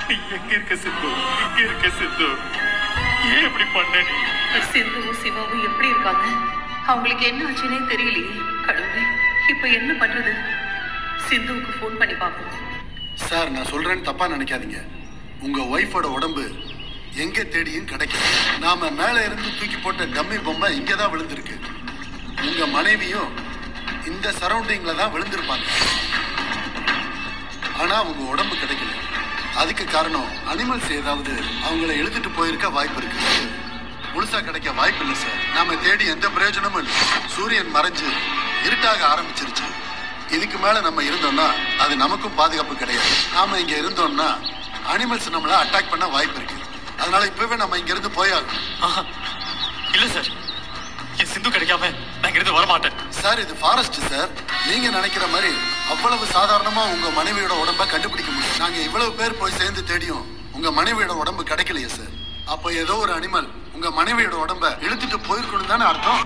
நீ எங்க இருக்க சிந்து? எங்க இருக்க சிந்து? ஏன் இப்படி பண்ண நீ? சிந்துவும் சிவாவும் எப்படி இருக்காங்க? அவங்களுக்கு என்ன ஆச்சுன்னே தெரியலையே. கடவுளே, இப்ப என்ன பண்றது? சிந்துவுக்கு போன் பண்ணி பார்ப்போம். சார், நான் சொல்றேன்னு தப்பா நினைக்காதீங்க. உங்க ஒய்ஃபோட உடம்பு எங்க தேடியும் கிடைக்கும். நாம மேல இருந்து தூக்கி போட்ட டம்மி பொம்மை இங்கதான் விழுந்திருக்கு. உங்க மனைவியும் இந்த சரௌண்டிங்ல தான் விழுந்திருப்பாங்க. ஆனா அவங்க உடம்பு கிடைக்கல. அதுக்கு காரணம் அனிமல்ஸ் ஏதாவது அவங்கள எழுதிட்டு போயிருக்க வாய்ப்பு இருக்கு. முழுசா கிடைக்க வாய்ப்பு இல்லை சார். நாம தேடி எந்த பிரயோஜனமும் இல்லை. சூரியன் மறைஞ்சு இருட்டாக ஆரம்பிச்சிருச்சு. இதுக்கு மேல நம்ம இருந்தோம்னா அது நமக்கும் பாதுகாப்பு கிடையாது. நாம இங்க இருந்தோம்னா அனிமல்ஸ் நம்மள அட்டாக் பண்ண வாய்ப்பு இருக்கு. அதனால இப்பவே நம்ம இங்க இருந்து போயாகும். இல்ல சார், என் சிந்து கிடைக்காம நான் இங்க இருந்து வரமாட்டேன் சார். இது ஃபாரஸ்ட் சார். நீங்க நினைக்கிற மாதிரி அவ்வளவு சாதாரணமா உங்க மனைவியோட உடம்ப கண்டுபிடிக்க முடியும். நாங்க இவ்வளவு பேர் போய் சேர்ந்து தேடியும் உங்க மனைவியோட உடம்பு கிடைக்கலையே சார். அப்ப ஏதோ ஒரு அனிமல் உங்க மனைவியோட உடம்ப இழுத்துட்டு போயிருக்கணும் தானே அர்த்தம்.